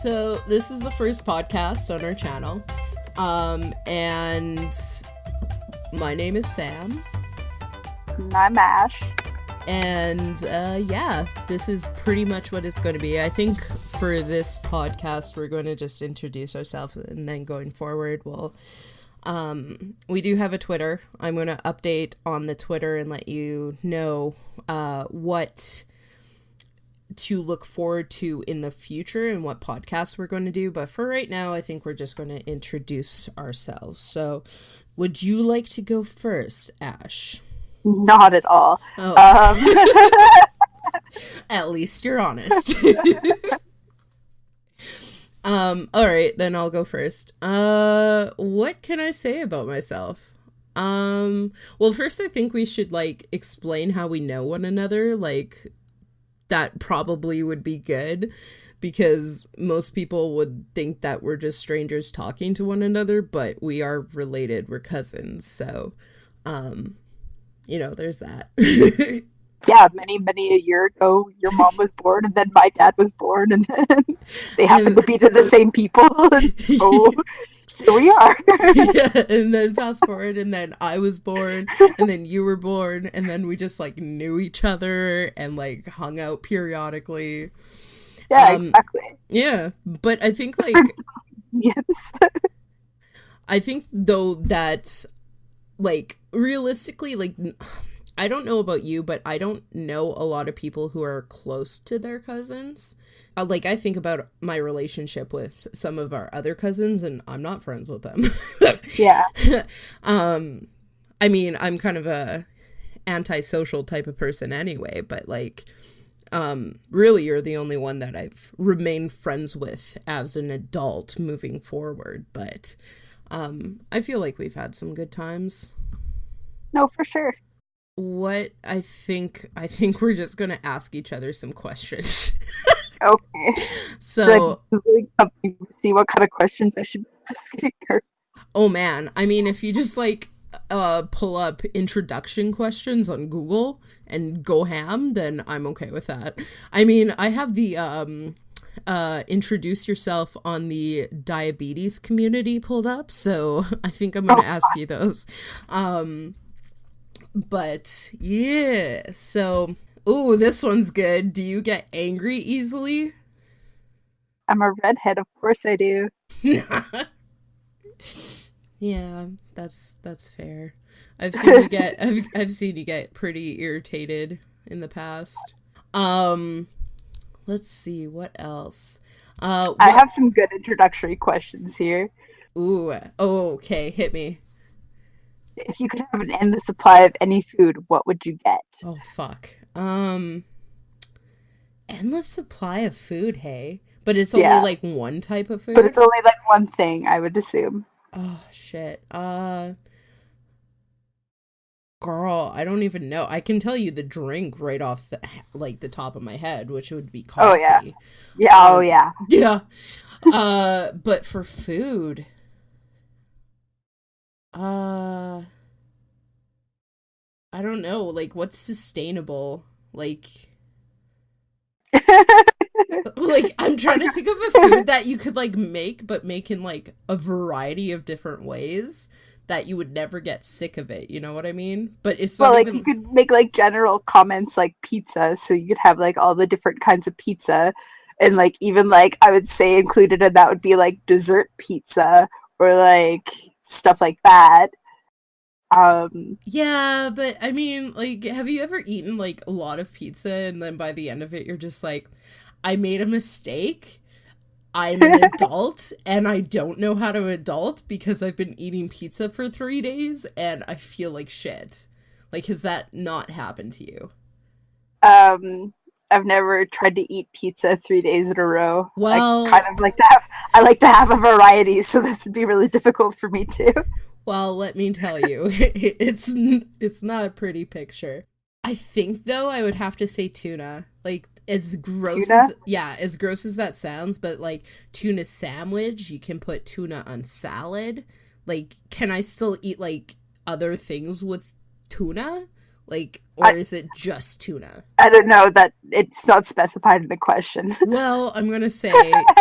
So this is the first podcast on our channel, and my name is Sam. I'm Ash. And yeah, this is pretty much what it's going to be. I think for this podcast, we're going to just introduce ourselves, and then going forward, we do have a Twitter. I'm going to update on the Twitter and let you know what to look forward to in the future and what podcasts we're going to do. But for right now, I think we're just going to introduce ourselves. So would you like to go first, Ash? Not at all. Oh. At least you're honest. All right, then I'll go first. What can I say about myself? Well, first I think we should explain how we know one another. That probably would be good, because most people would think that we're just strangers talking to one another, but we are related. We're cousins. So, there's that. Yeah, many a year ago, your mom was born, and then my dad was born, and then they happened to be to the same people, and so here we are. Yeah, and then fast forward, and then I was born, and then you were born, and then we just knew each other and hung out periodically. Yeah, exactly. Yeah, but I think yes. I think though that realistically, I don't know about you, but I don't know a lot of people who are close to their cousins. I think about my relationship with some of our other cousins, and I'm not friends with them. Yeah. I mean, I'm kind of a antisocial type of person anyway, but really you're the only one that I've remained friends with as an adult moving forward. But I feel like we've had some good times. No, for sure. What I think we're just gonna ask each other some questions. Okay. So see what kind of questions I should be asking her. Oh man, I mean, if you just pull up introduction questions on Google and go ham, then I'm okay with that. I mean, I have the introduce yourself on the diabetes community pulled up, so I think I'm gonna ask you those. But yeah, so ooh, this one's good. Do you get angry easily? I'm a redhead, of course I do. Yeah, that's fair. I've seen you get pretty irritated in the past. Let's see what else. I have some good introductory questions here. Ooh, oh, okay, hit me. If you could have an endless supply of any food, what would you get? Oh fuck. Endless supply of food, hey? But it's only one type of food? But it's only one thing, I would assume. Oh shit. Girl, I don't even know. I can tell you the drink right off the top of my head, which would be coffee. Oh yeah. Yeah, oh yeah. Yeah. But for food, I don't know, what's sustainable? I'm trying to think of a food that you could make, but make in a variety of different ways that you would never get sick of it. You know what I mean? But it's not you could make general comments like pizza, so you could have all the different kinds of pizza, and even I would say included in that would be dessert pizza or stuff like that. Yeah, but I mean, have you ever eaten a lot of pizza and then by the end of it you're just I made a mistake. I'm an adult and I don't know how to adult because I've been eating pizza for 3 days and I feel like shit. Has that not happened to you? I've never tried to eat pizza 3 days in a row. Well, I like to have a variety, so this would be really difficult for me too. Well, let me tell you, it's not a pretty picture. I think though I would have to say tuna. As gross as gross as that sounds, but tuna sandwich, you can put tuna on salad. Can I still eat other things with tuna? Like, or is it just tuna? I don't know, that it's not specified in the question. Well, I'm gonna say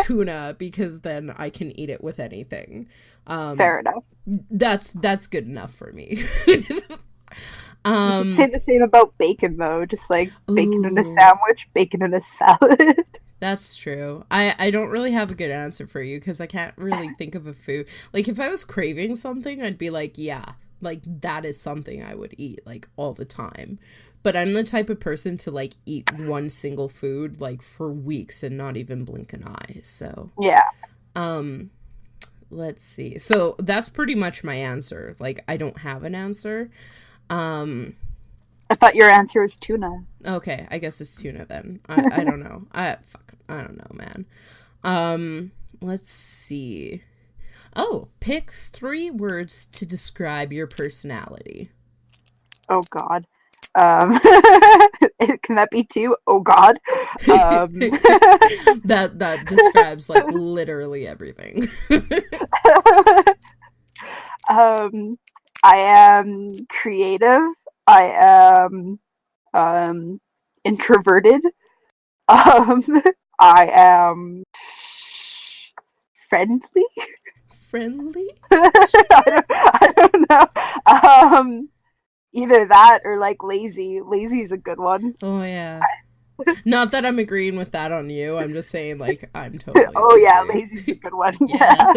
tuna because then I can eat it with anything. Fair enough. That's good enough for me. You could say the same about bacon, though. Just like bacon in a Ooh. sandwich, bacon in a salad. That's true. I don't really have a good answer for you because I can't really think of a food. Like, if I was craving something, I'd be like, yeah, like, that is something I would eat, like, all the time. But I'm the type of person to, like, eat one single food, like, for weeks and not even blink an eye. So, Yeah. let's see. So, that's pretty much my answer. Like, I don't have an answer. I thought your answer was tuna. Okay, I guess it's tuna then. I don't know. I don't know, man. Let's see. Oh, pick 3 words to describe your personality. Oh, God. Can that be 2? Oh, God. That describes, like, literally everything. I am creative. I am introverted. I am friendly. Friendly? I don't know. Either that or like lazy. Lazy is a good one. Oh, yeah. Not that I'm agreeing with that on you. I'm just saying, like, I'm totally Oh, lazy. yeah, lazy's a good one. Yeah.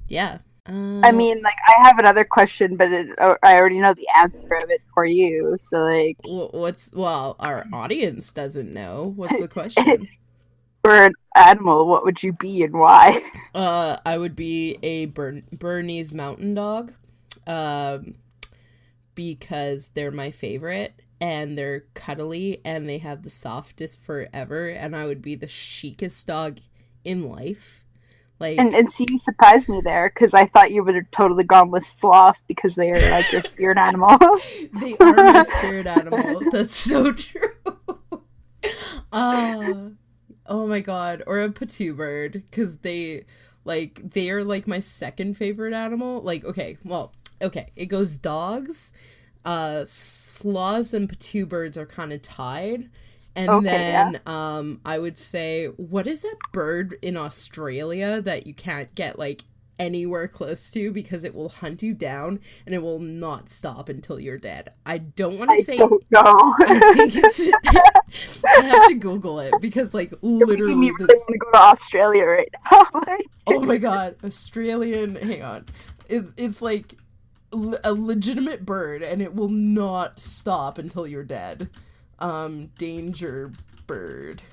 Yeah. I mean, like, I have another question, but I already know the answer of it for you. So, like, well, our audience doesn't know. What's the question? for an animal, what would you be and why? I would be a Bernese mountain dog, because they're my favorite and they're cuddly and they have the softest fur ever, and I would be the chicest dog in life. Like, and see, you surprised me there, because I thought you would have totally gone with sloth because they are like your spirit animal. they are my spirit animal. That's so true. Oh my god. Or a patoo bird, because they are like my second favorite animal. Like, okay, it goes dogs, sloths and patoo birds are kind of tied. And Okay, then, yeah. I would say, what is that bird in Australia that you can't get, like, anywhere close to because it will hunt you down and it will not stop until you're dead? I don't want to say... don't know. I think it's... I have to Google it because, like, You're making literally me really this... want to go to Australia right now. Like, Oh my god, Australian... Hang on. It's like a legitimate bird and it will not stop until you're dead. Danger bird.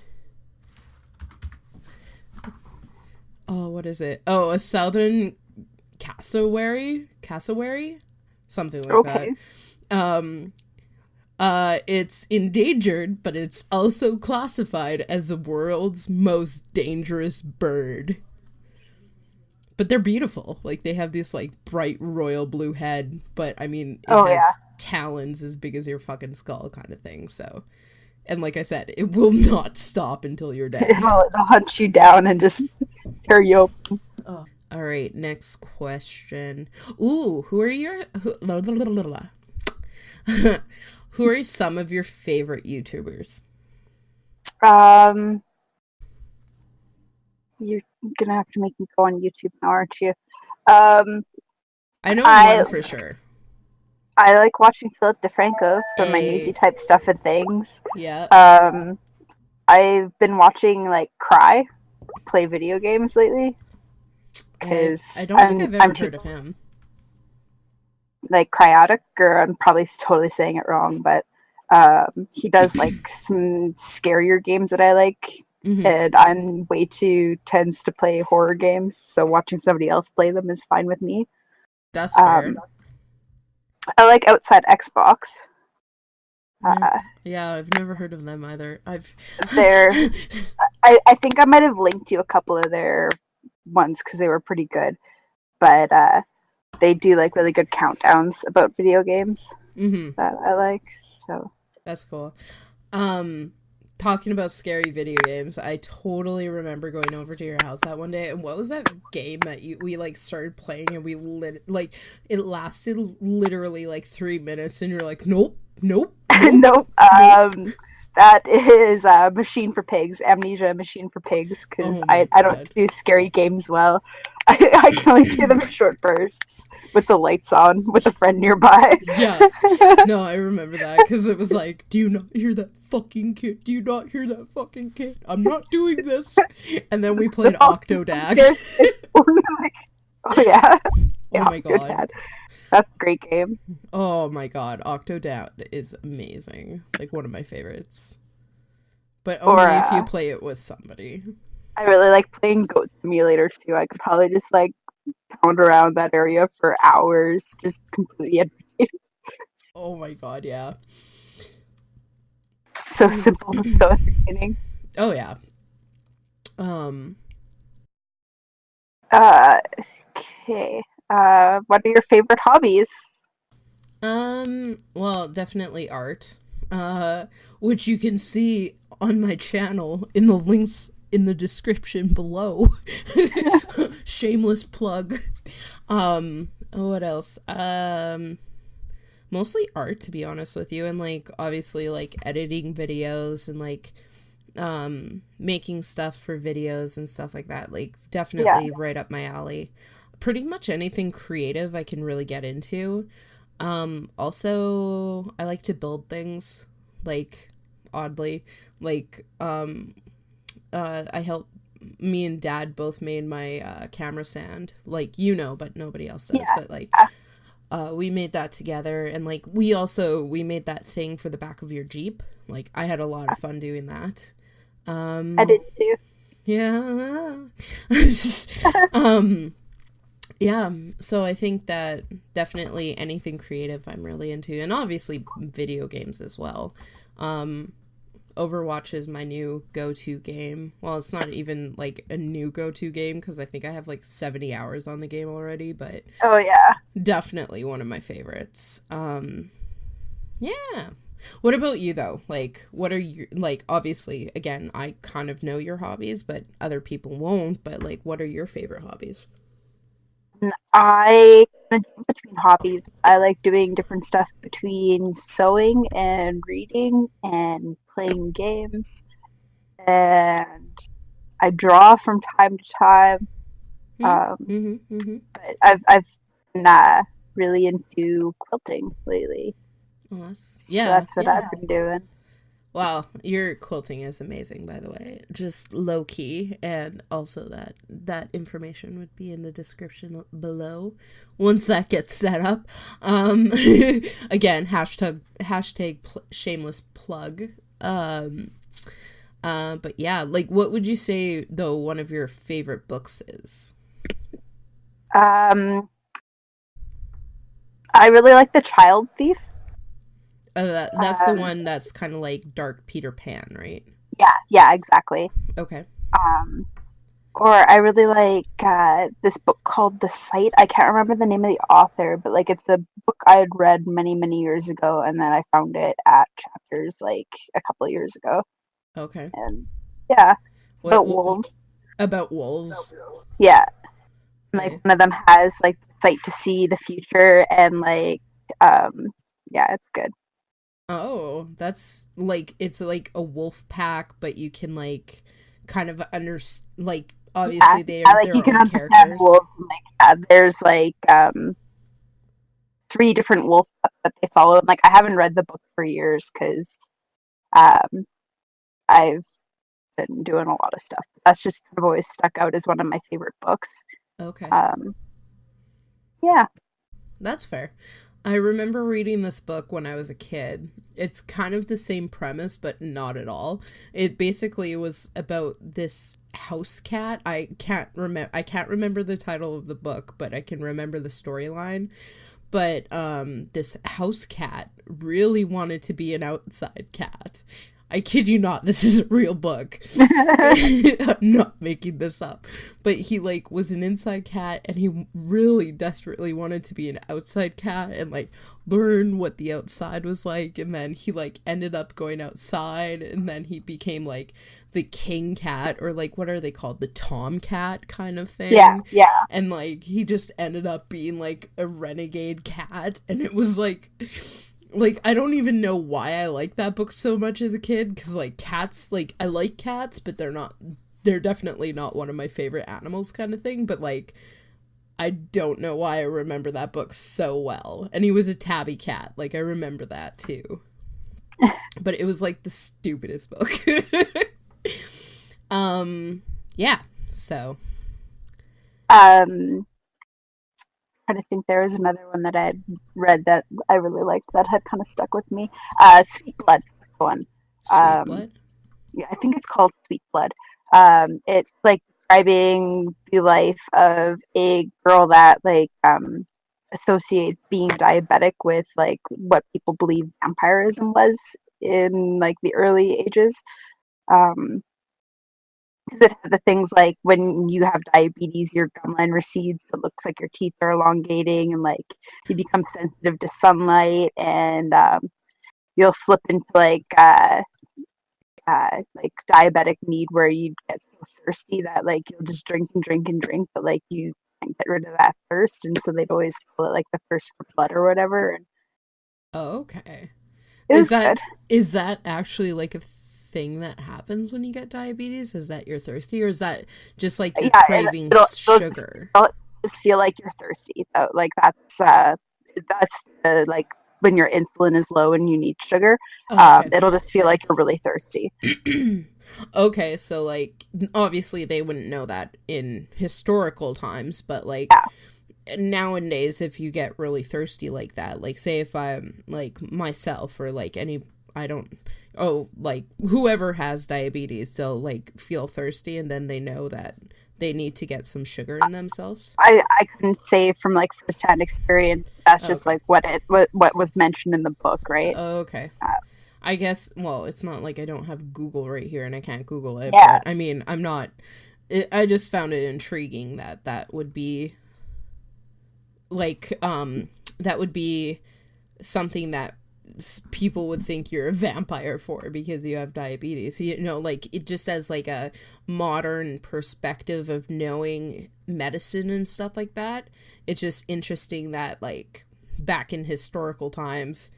Oh, what is it? Oh, a southern cassowary? Something like okay. that. It's endangered, but it's also classified as the world's most dangerous bird. But they're beautiful. Like, they have this, like, bright royal blue head, but, I mean, it has talons as big as your fucking skull kind of thing, so... And like I said, it will not stop until you're dead. It'll hunt you down and just tear you open. Oh. All right, next question. Ooh, who are some of your favorite YouTubers? You're gonna have to make me go on YouTube now, aren't you? I know one for sure. I like watching Philip DeFranco for my newsy type stuff and things. Yeah. I've been watching like Cry play video games lately. Because I don't think I've ever heard of him. Like Cryotic, or I'm probably totally saying it wrong, but he does like some scarier games that I like. Mm-hmm. And I'm way too tense to play horror games, so watching somebody else play them is fine with me. That's fair. I like Outside Xbox. Yeah, I've never heard of them either. I think I might have linked you a couple of their ones because they were pretty good. But they do like really good countdowns about video games that I like. So that's cool. talking about scary video games, I totally remember going over to your house that one day, and what was that game that we like started playing, and it lasted literally like 3 minutes, and you're like, nope, nope, Nope. nope. That is Machine for Pigs, Amnesia Machine for Pigs, because Oh my I don't god. do scary games well. I can only do them in short bursts with the lights on with a friend nearby. Yeah. No, I remember that because it was like, do you not hear that fucking kid? Do you not hear that fucking kid? I'm not doing this. And then we played Octodad. Oh yeah. Oh Yeah, my god. that's a great game. Oh my god. Octodad is amazing. Like one of my favorites. But Or only if you play it with somebody. I really like playing Goat Simulator too. I could probably just like pound around that area for hours, just completely entertaining. Oh my god, yeah. So simple but so entertaining. Oh yeah. Okay. What are your favorite hobbies? Well, definitely art. Which you can see on my channel in the links in the description below. Shameless plug. What else? Mostly art, to be honest with you, and like obviously like editing videos and like making stuff for videos and stuff like that. Like definitely right up my alley. Pretty much anything creative I can really get into. Also I like to build things, like oddly, like I help me and dad both made my camera stand, like, you know, but nobody else does. But like we made that together, and like we made that thing for the back of your Jeep. Like I had a lot of fun doing that. I did too. Yeah. Yeah, so I think that definitely anything creative I'm really into, and obviously video games as well. Overwatch is my new go-to game. Well, it's not even like a new go-to game because I think I have like 70 hours on the game already, but Oh yeah. definitely one of my favorites. Yeah. What about you though? Like, what are you, like, obviously, again, I kind of know your hobbies, but other people won't, but like, what are your favorite hobbies? I kind of jump between hobbies. I like doing different stuff between sewing and reading and playing games, and I draw from time to time. But I've been really into quilting lately, Well, so yeah. that's what I've been doing. Wow, your quilting is amazing, by the way. Just low key, and also that information would be in the description below once that gets set up. Again, shameless plug. But yeah, like, what would you say though one of your favorite books is? Um, I really like The Child Thief. That's the one that's kind of like Dark Peter Pan, right? Yeah, exactly. Okay. Um, or I really like this book called The Sight. I can't remember the name of the author, but like it's a book I had read many, many years ago, and then I found it at Chapters like a couple of years ago. Okay. And yeah, it's about What wolves. about wolves? Yeah, and, Okay. like one of them has like the sight to see the future, and like yeah, it's good. Oh, that's like, it's like a wolf pack, but you can like kind of like Yeah, obviously they yeah, are like their you can own understand characters. wolves, and like there's like three different wolf pups that they follow. And like I haven't read the book for years because um I've been doing a lot of stuff. That's just kind of always stuck out as one of my favorite books. Okay. Um, yeah, That's fair. I remember reading this book when I was a kid. It's kind of the same premise, but not at all. It basically was about this house cat. I can't remember the title of the book, but I can remember the storyline. But this house cat really wanted to be an outside cat. I kid you not, this is a real book. I'm not making this up. But he, like, was an inside cat, and he really desperately wanted to be an outside cat and, like, learn what the outside was like. And then he, like, ended up going outside, and then he became, like, the king cat, or, like, what are they called? The tomcat kind of thing. Yeah, yeah. And, like, he just ended up being, like, a renegade cat. And it was, like, I don't even know why I like that book so much as a kid, because, like, cats, like, I like cats, but they're definitely not one of my favorite animals kind of thing, but, like, I don't know why I remember that book so well. And he was a tabby cat, like, I remember that, too. But it was, like, the stupidest book. Yeah, so. Trying to think, there was another one that I had read that I really liked that had kind of stuck with me. Sweet Blood, one. Sweet Blood? Yeah, I think it's called Sweet Blood. It's like describing the life of a girl that like associates being diabetic with like what people believe vampirism was in like the early ages. Because it had the things like when you have diabetes, your gum line recedes, so it looks like your teeth are elongating, and like you become sensitive to sunlight, and you'll slip into like diabetic need where you get so thirsty that like you'll just drink and drink and drink, but like you can't get rid of that thirst, and so they'd always call it like the thirst for blood or whatever. And Oh, okay. it was good. Is that actually like a thing that happens when you get diabetes? Is that you're thirsty, or is that just like you're craving sugar? It'll just feel like you're thirsty though. Like that's like when your insulin is low and you need sugar. Oh, okay. It'll just feel like you're really thirsty. Okay, so like obviously they wouldn't know that in historical times, but like nowadays if you get really thirsty like that, like say if I'm like myself or like like whoever has diabetes, they'll like feel thirsty and then they know that they need to get some sugar in themselves. I couldn't say from like firsthand experience. That's just like what was mentioned in the book, right? Okay. I guess, well, it's not like I don't have Google right here and I can't Google it, Yeah. but I mean, I just found it intriguing that would be like, that would be something that people would think you're a vampire for because you have diabetes. You know, like it just as like a modern perspective of knowing medicine and stuff like that. It's just interesting that like back in historical times,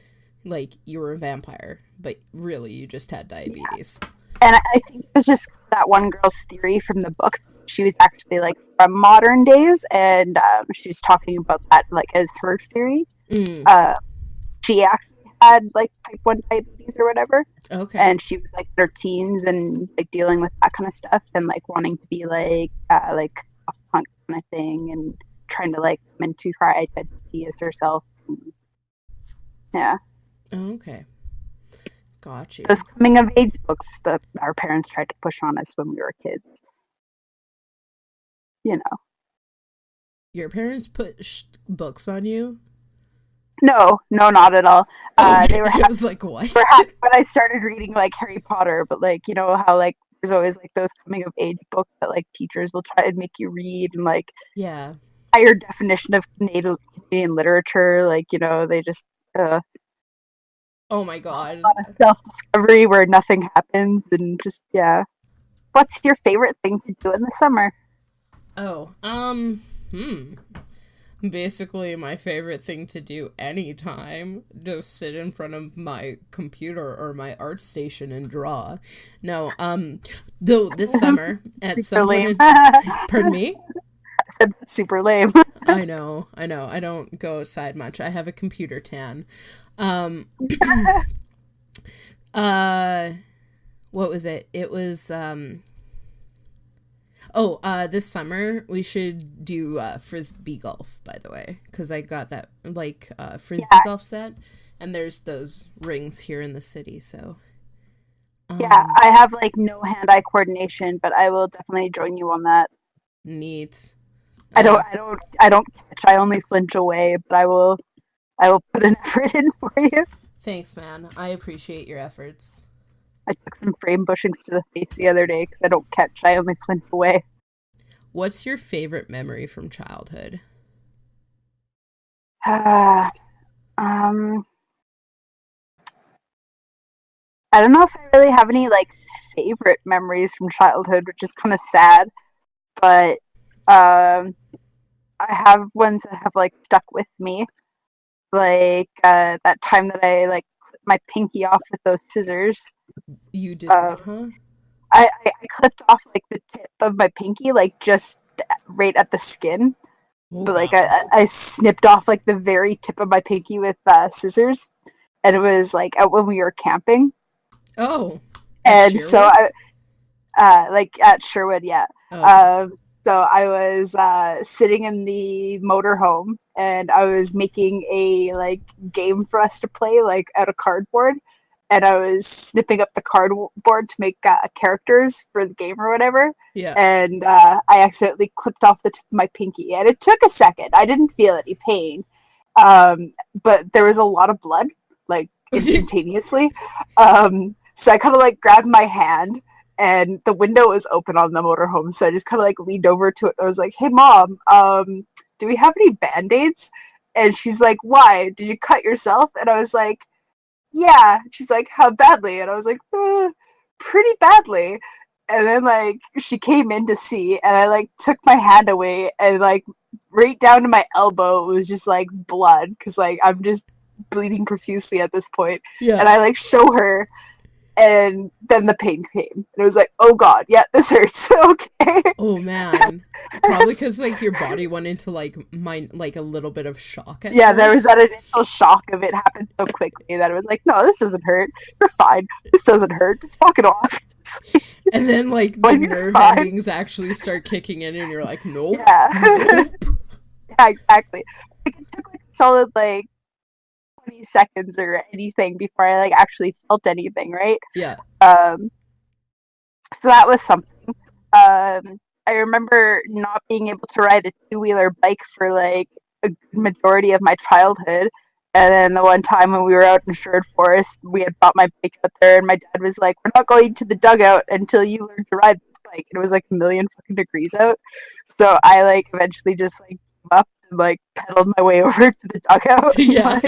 like you were a vampire, but really you just had diabetes. Yeah. And I think it was just that one girl's theory from the book. She was actually like from modern days, and she's talking about that like as her theory. She actually had like type 1 diabetes or whatever. Okay. And she was like in her teens and like dealing with that kind of stuff and like wanting to be like a punk kind of thing and trying to like come into her identity as herself. Yeah. Okay. Got you. Those coming of age books that our parents tried to push on us when we were kids. You know. Your parents pushed books on you? No, not at all. They were. I was like, what? When I started reading like Harry Potter, but like you know how like there's always like those coming of age books that like teachers will try to make you read and like higher definition of Canadian literature. Like you know they just. Oh my god. A lot of self-discovery where nothing happens and just What's your favorite thing to do in the summer? Oh, basically my favorite thing to do anytime, just sit in front of my computer or my art station and draw. No, though this summer at some point pardon me? That's super lame. I know. I don't go outside much. I have a computer tan. What was it? It was, this summer we should do, Frisbee golf, by the way, because I got that, like, Frisbee golf set, and there's those rings here in the city, so. I have, like, no hand-eye coordination, but I will definitely join you on that. Neat. I don't catch, I only flinch away, but I will put an effort in for you. Thanks, man. I appreciate your efforts. I took some frame bushings to the face the other day because I don't catch. I only flinch away. What's your favorite memory from childhood? Um, I don't know if I really have any like favorite memories from childhood, which is kind of sad. But I have ones that have like stuck with me. Like that time that I like clipped my pinky off with those scissors. You did what, huh? I clipped off like the tip of my pinky, like just right at the skin. Oh, But like God. I snipped off like the very tip of my pinky with scissors, and it was like out when we were camping. Oh. And so I like at Sherwood, yeah. Oh, okay. So I was sitting in the motorhome, and I was making a like game for us to play, like out of cardboard, and I was snipping up the cardboard to make characters for the game or whatever. Yeah. And I accidentally clipped off the tip of my pinky, and it took a second. I didn't feel any pain, but there was a lot of blood, like instantaneously. So I kind of like grabbed my hand, and the window was open on the motorhome, so I just kind of like leaned over to it. And I was like, "Hey, Mom, do we have any Band-Aids?" And she's like, "Why? Did you cut yourself?" And I was like, "Yeah." She's like, "How badly?" And I was like, "Pretty badly." And then like she came in to see, and I like took my hand away, and like right down to my elbow, it was just like blood, because like I'm just bleeding profusely at this point. Yeah. And I like show her, and then the pain came, and it was like, oh God, yeah, this hurts. Okay. Oh, man. Probably because like your body went into like a little bit of shock at Yeah, first. there was that initial shock of it happened so quickly that it was like, no, this doesn't hurt. You're fine. This doesn't hurt. Just walk it off. And then like the nerve endings actually start kicking in, and you're like, nope. Yeah. Nope. Yeah, exactly. Like, it took like a solid like 20 seconds or anything before I like actually felt anything, right? Yeah. So that was something. I remember not being able to ride a two-wheeler bike for like a good majority of my childhood. And then the one time when we were out in Sherwood Forest, we had bought my bike out there, and my dad was like, "We're not going to the dugout until you learn to ride this bike." And it was like a million fucking degrees out. So I like eventually just like gave up and like pedaled my way over to the dugout. Yeah.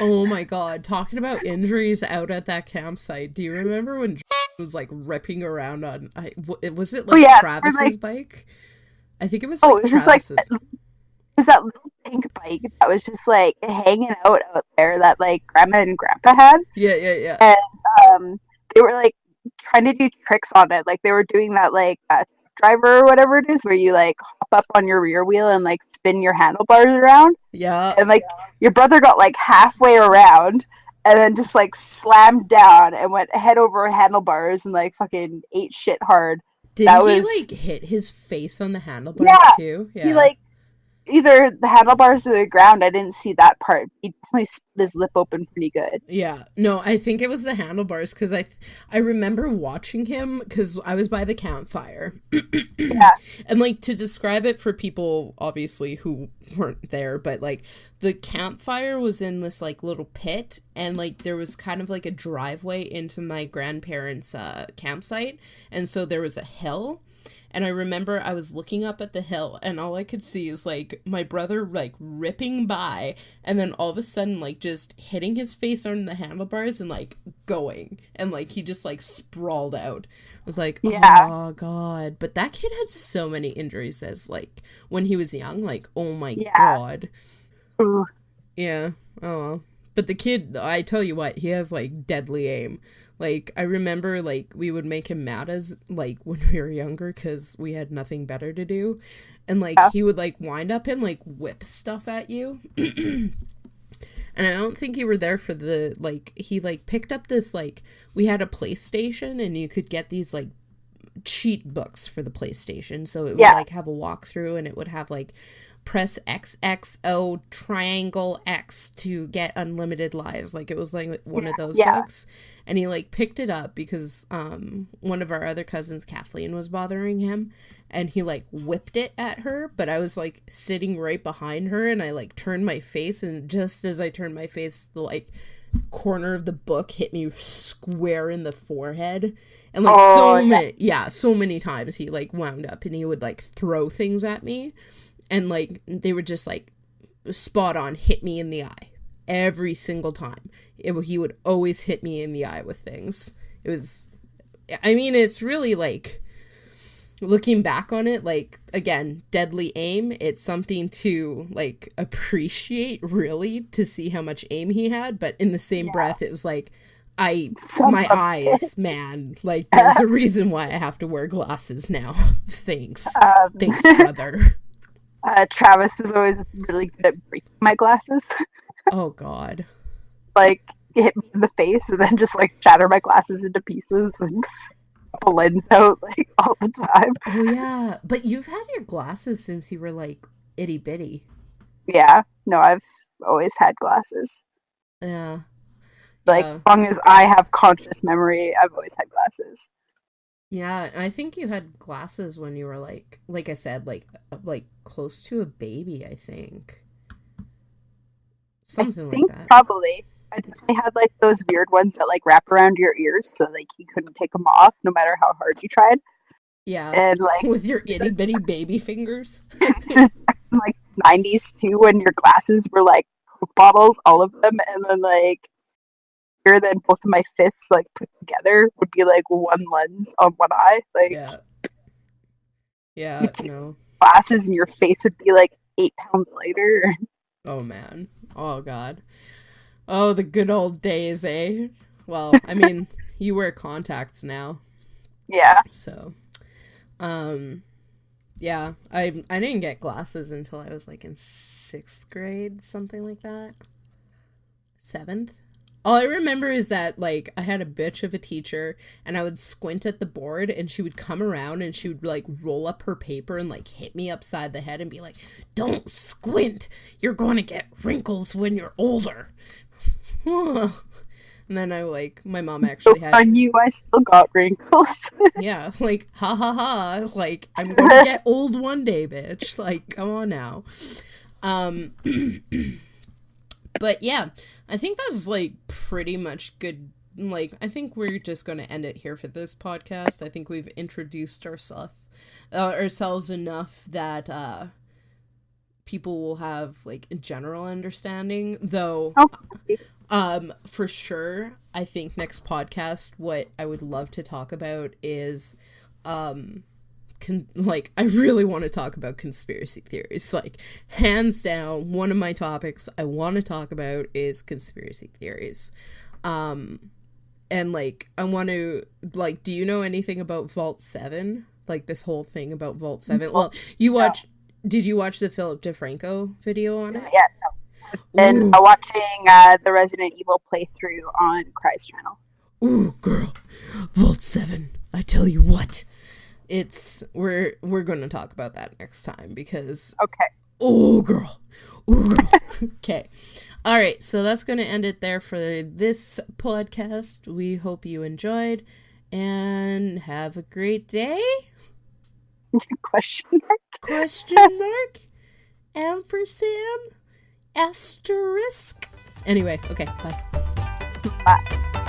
Oh my God. Talking about injuries out at that campsite. Do you remember when was like ripping around on, was it like Travis's bike? I think it was like it was just like Travis's. was that little pink bike that was just like hanging out there that like grandma and grandpa had. Yeah. And they were like trying to do tricks on it. Like they were doing that like driver or whatever it is, where you like hop up on your rear wheel and like spin your handlebars around. Yeah. And like your brother got like halfway around and then just like slammed down and went head over handlebars and like fucking ate shit hard. Didn't he like hit his face on the handlebars too? Yeah. He like either the handlebars to the ground. I didn't see that part. He definitely split his lip open pretty good. Yeah. No, I think it was the handlebars, because I remember watching him because I was by the campfire. Yeah. And like, to describe it for people obviously who weren't there, but like the campfire was in this like little pit, and like there was kind of like a driveway into my grandparents' campsite, and so there was a hill. And I remember I was looking up at the hill, and all I could see is like my brother like ripping by, and then all of a sudden like just hitting his face on the handlebars and like going, and like he just like sprawled out. I was like, oh God. But that kid had so many injuries as like when he was young, like, oh my God. Ooh. Yeah. Oh well. But the kid, I tell you what, he has like deadly aim. Like, I remember, like, we would make him mad as, like, when we were younger, because we had nothing better to do. And, like, he would, like, wind up and, like, whip stuff at you. And I don't think you were there for the, like, he, like, picked up this, like, we had a PlayStation, and you could get these, like, cheat books for the PlayStation. So it would, like, have a walkthrough, and it would have, like, press XXO triangle X to get unlimited lives. Like, it was like one of those books. And he like picked it up because one of our other cousins, Kathleen, was bothering him, and he like whipped it at her. But I was like sitting right behind her, and I like turned my face, and just as I turned my face, the like corner of the book hit me square in the forehead. And like so many times he like wound up and he would like throw things at me, and like they would just like spot on hit me in the eye every single time. He would always hit me in the eye with things. It was, I mean, it's really like, looking back on it, like, again, deadly aim. It's something to like appreciate, really, to see how much aim he had. But in the same breath, it was like, my eyes, man, like, there's a reason why I have to wear glasses now. Thanks, brother. Travis is always really good at breaking my glasses. Oh God. Like, hit me in the face and then just like shatter my glasses into pieces and pull lens out like all the time. Oh yeah, but you've had your glasses since you were like itty bitty. Yeah, no, I've always had glasses. Yeah. Like, as long as I have conscious memory, I've always had glasses. Yeah, I think you had glasses when you were like I said, like close to a baby, I think. Something like that. Probably. I definitely had like those weird ones that like wrap around your ears so like you couldn't take them off no matter how hard you tried. Yeah. And like with your itty bitty baby fingers. Like 90s too, when your glasses were like Coke bottles, all of them, and then like here then both of my fists like put together would be like one lens on one eye. Like yeah, no. Glasses and your face would be like 8 pounds lighter. Oh man. Oh God. Oh, the good old days, eh? Well, I mean, you wear contacts now. Yeah. So, yeah, I didn't get glasses until I was like in 6th grade, something like that. 7th. All I remember is that like I had a bitch of a teacher, and I would squint at the board, and she would come around and she would like roll up her paper and like hit me upside the head and be like, "Don't squint. You're going to get wrinkles when you're older." And then my mom actually had... On you, I still got wrinkles. Yeah, like, ha ha ha, like, I'm gonna get old one day, bitch. Like, come on now. But yeah, I think that was, like, pretty much good. Like, I think we're just gonna end it here for this podcast. I think we've introduced ourselves enough that, people will have, like, a general understanding, though... Okay. For sure, I think next podcast, what I would love to talk about is, I really want to talk about conspiracy theories. Like, hands down, one of my topics I want to talk about is conspiracy theories. And, like, I want to, like, do you know anything about Vault 7? Like, this whole thing about Vault 7? Well, did you watch the Philip DeFranco video on it? Yeah, no. And watching the Resident Evil playthrough on Cry's channel. Ooh, girl, Vault 7. I tell you what, we're going to talk about that next time because. Okay. Oh, girl. Okay. All right. So that's going to end it there for this podcast. We hope you enjoyed and have a great day. Question mark? Ampersand? Asterisk. Anyway, okay, bye. Bye.